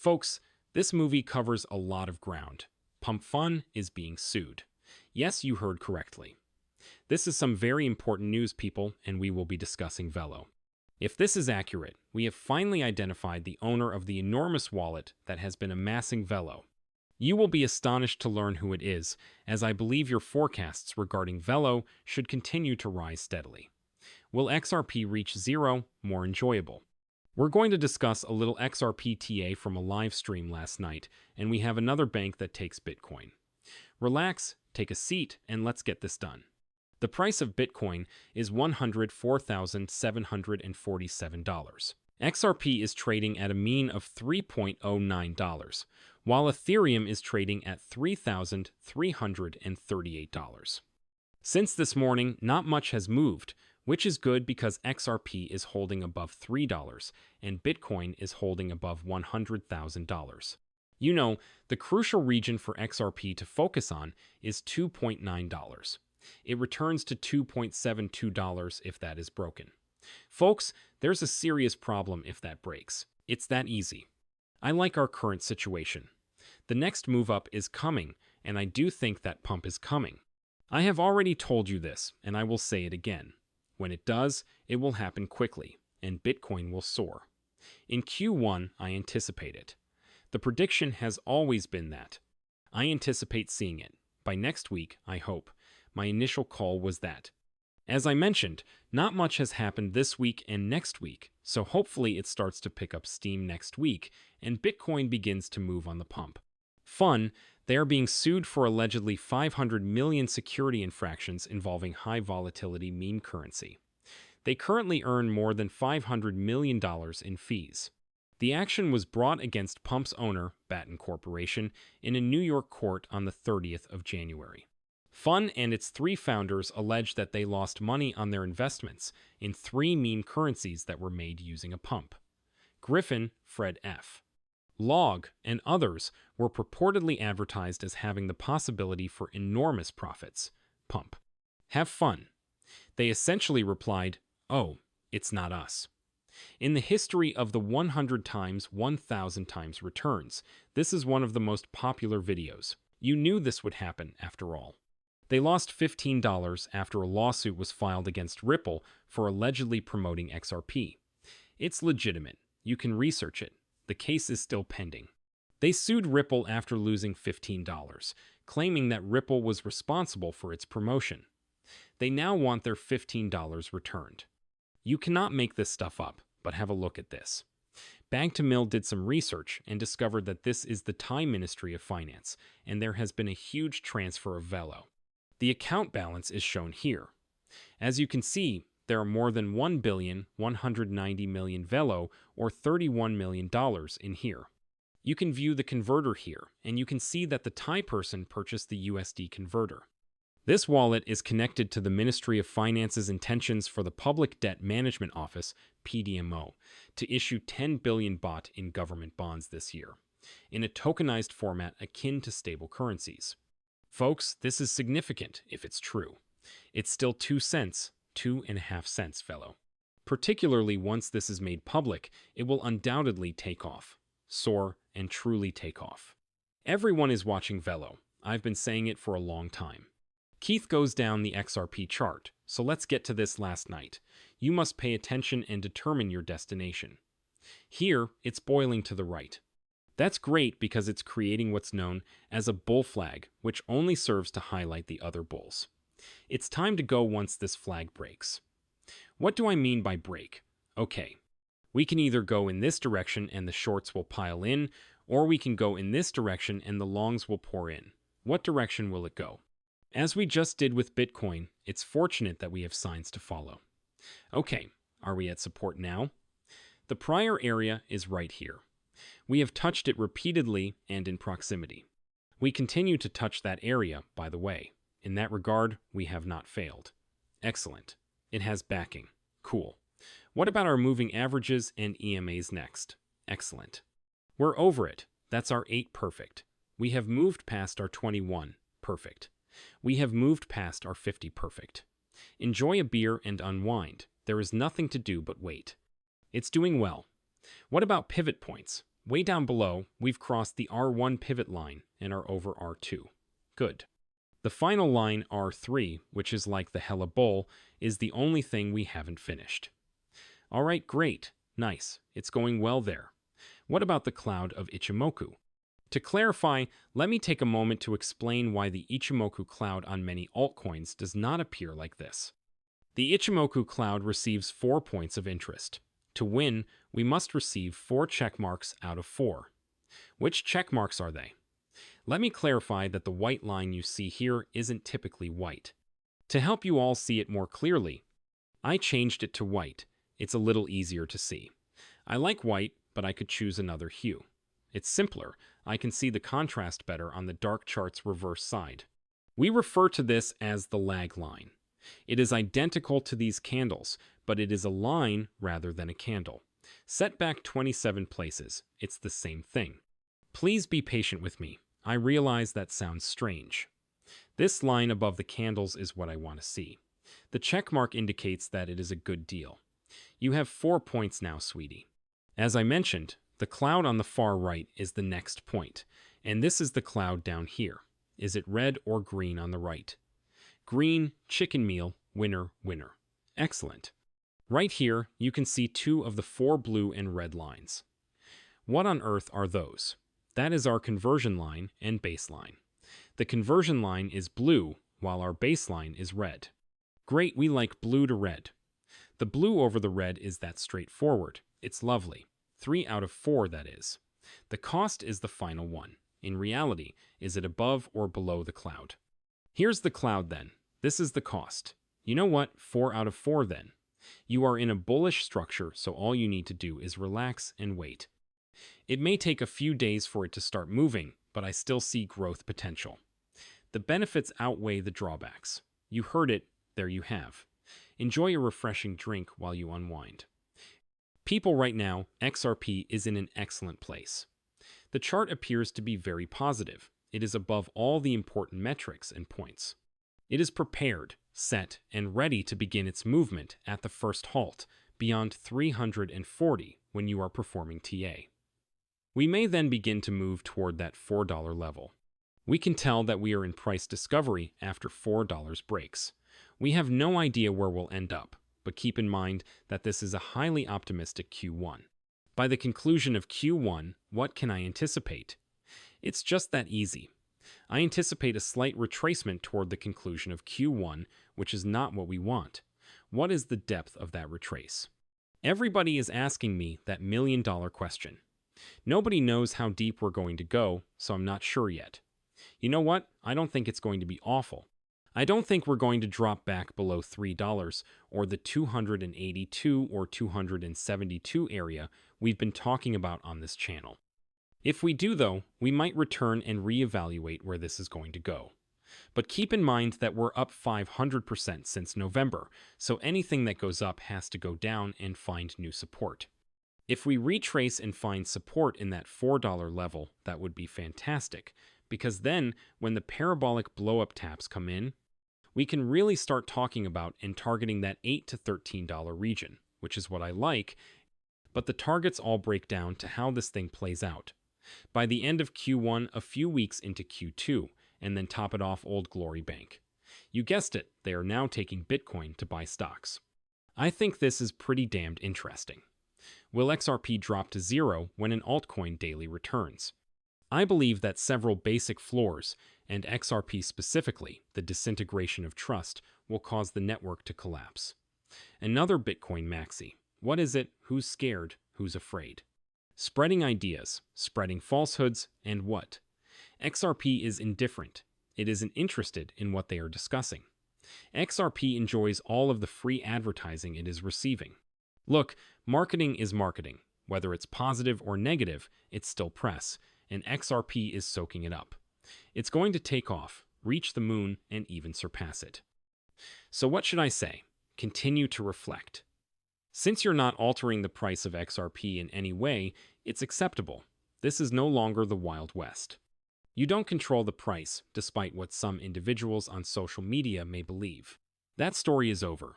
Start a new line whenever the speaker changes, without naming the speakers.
Folks, this movie covers a lot of ground. Pump Fun is being sued. Yes, you heard correctly. This is some very important news, people, and we will be discussing Velo. If this is accurate, we have finally identified the owner of the enormous wallet that has been amassing Velo. You will be astonished to learn who it is, as I believe your forecasts regarding Velo should continue to rise steadily. Will XRP reach zero? More enjoyable. We're going to discuss a little XRP TA from a live stream last night, and we have another bank that takes Bitcoin. Relax, take a seat, and let's get this done. The price of Bitcoin is $104,747. XRP is trading at a mean of $3.09, while Ethereum is trading at $3,338. Since this morning, not much has moved, which is good because XRP is holding above $3 and Bitcoin is holding above $100,000. You know, the crucial region for XRP to focus on is $2.9. It returns to $2.72 if that is broken. Folks, there's a serious problem if that breaks. It's that easy. I like our current situation. The next move up is coming, and I do think that pump is coming. I have already told you this, and I will say it again. When it does, it will happen quickly, and Bitcoin will soar. In Q1, I anticipate it. The prediction has always been that. I anticipate seeing it. By next week, I hope. My initial call was that. As I mentioned, not much has happened this week and next week, so hopefully it starts to pick up steam next week, and Bitcoin begins to move on the pump. Fun, they are being sued for allegedly 500 million security infractions involving high volatility meme currency. They currently earn more than $500 million in fees. The action was brought against Pump's owner, Batten Corporation, in a New York court on the 30th of January. Fun and its three founders allege that they lost money on their investments in three meme currencies that were made using a pump. Griffin, Fred F. Log, and others were purportedly advertised as having the possibility for enormous profits. Pump. Have fun. They essentially replied, "Oh, it's not us." In the history of the 100 times, 1,000 times returns, this is one of the most popular videos. You knew this would happen after all. They lost $15 after a lawsuit was filed against Ripple for allegedly promoting XRP. It's legitimate. You can research it. The case is still pending. They sued Ripple after losing $15, claiming that Ripple was responsible for its promotion. They now want their $15 returned. You cannot make this stuff up, but have a look at this. Bag to Mill did some research and discovered that this is the Thai Ministry of Finance, and there has been a huge transfer of Velo. The account balance is shown here. As you can see, there are more than $1,190,000,000 Velo, or $31 million in here. You can view the converter here, and you can see that the Thai person purchased the USD converter. This wallet is connected to the Ministry of Finance's intentions for the Public Debt Management Office, PDMO, to issue 10 billion baht in government bonds this year, in a tokenized format akin to stable currencies. Folks, this is significant if it's true. It's still 2 cents, 2.5 cents, Velo. Particularly once this is made public, it will undoubtedly take off, soar, and truly take off. Everyone is watching Velo. I've been saying it for a long time. Keith goes down the XRP chart, so let's get to this last night. You must pay attention and determine your destination. Here, it's boiling to the right. That's great because it's creating what's known as a bull flag, which only serves to highlight the other bulls. It's time to go once this flag breaks. What do I mean by break? Okay, we can either go in this direction and the shorts will pile in, or we can go in this direction and the longs will pour in. What direction will it go? As we just did with Bitcoin, it's fortunate that we have signs to follow. Okay, are we at support now? The prior area is right here. We have touched it repeatedly and in proximity. We continue to touch that area, by the way. In that regard, we have not failed. Excellent. It has backing. Cool. What about our moving averages and EMAs next? Excellent. We're over it. That's our 8 perfect. We have moved past our 21 perfect. We have moved past our 50 perfect. Enjoy a beer and unwind. There is nothing to do but wait. It's doing well. What about pivot points? Way down below, we've crossed the R1 pivot line and are over R2. Good. The final line, R3, which is like the hella bull, is the only thing we haven't finished. All right, great. Nice. It's going well there. What about the cloud of Ichimoku? To clarify, let me take a moment to explain why the Ichimoku cloud on many altcoins does not appear like this. The Ichimoku cloud receives 4 points of interest. To win, we must receive 4 checkmarks out of 4. Which checkmarks are they? Let me clarify that the white line you see here isn't typically white. To help you all see it more clearly, I changed it to white. It's a little easier to see. I like white, but I could choose another hue. It's simpler. I can see the contrast better on the dark chart's reverse side. We refer to this as the lag line. It is identical to these candles, but it is a line rather than a candle. Set back 27 places. It's the same thing. Please be patient with me. I realize that sounds strange. This line above the candles is what I want to see. The check mark indicates that it is a good deal. You have 4 points now, sweetie. As I mentioned, the cloud on the far right is the next point, and this is the cloud down here. Is it red or green on the right? Green, chicken meal, winner, winner. Excellent. Right here, you can see 2 of the 4 blue and red lines. What on earth are those? That is our conversion line and baseline. The conversion line is blue, while our baseline is red. Great, we like blue to red. The blue over the red is that straightforward. It's lovely. 3 out of 4, that is. The cost is the final one. In reality, is it above or below the cloud? Here's the cloud then. This is the cost. You know what? 4 out of 4 then. You are in a bullish structure, so all you need to do is relax and wait. It may take a few days for it to start moving, but I still see growth potential. The benefits outweigh the drawbacks. You heard it, there you have. Enjoy a refreshing drink while you unwind. People, right now, XRP is in an excellent place. The chart appears to be very positive. It is above all the important metrics and points. It is prepared, set, and ready to begin its movement at the first halt, beyond 340 when you are performing TA. We may then begin to move toward that $4 level. We can tell that we are in price discovery after $4 breaks. We have no idea where we'll end up, but keep in mind that this is a highly optimistic Q1. By the conclusion of Q1, what can I anticipate? It's just that easy. I anticipate a slight retracement toward the conclusion of Q1, which is not what we want. What is the depth of that retrace? Everybody is asking me that million-dollar question. Nobody knows how deep we're going to go, so I'm not sure yet. You know what? I don't think it's going to be awful. I don't think we're going to drop back below $3 or the 282 or 272 area we've been talking about on this channel. If we do, though, we might return and reevaluate where this is going to go. But keep in mind that we're up 500% since November, so anything that goes up has to go down and find new support. If we retrace and find support in that $4 level, that would be fantastic, because then, when the parabolic blow-up taps come in, we can really start talking about and targeting that $8 to $13 region, which is what I like, but the targets all break down to how this thing plays out. By the end of Q1, a few weeks into Q2, and then top it off Old Glory Bank. You guessed it, they are now taking Bitcoin to buy stocks. I think this is pretty damned interesting. Will XRP drop to 0 when an altcoin daily returns? I believe that several basic floors, and XRP specifically, the disintegration of trust, will cause the network to collapse. Another Bitcoin maxi. What is it? Who's scared? Who's afraid? Spreading ideas, spreading falsehoods, and what? XRP is indifferent. It isn't interested in what they are discussing. XRP enjoys all of the free advertising it is receiving. Look, marketing is marketing. Whether it's positive or negative, it's still press, and XRP is soaking it up. It's going to take off, reach the moon, and even surpass it. So what should I say? Continue to reflect. Since you're not altering the price of XRP in any way, it's acceptable. This is no longer the Wild West. You don't control the price, despite what some individuals on social media may believe. That story is over.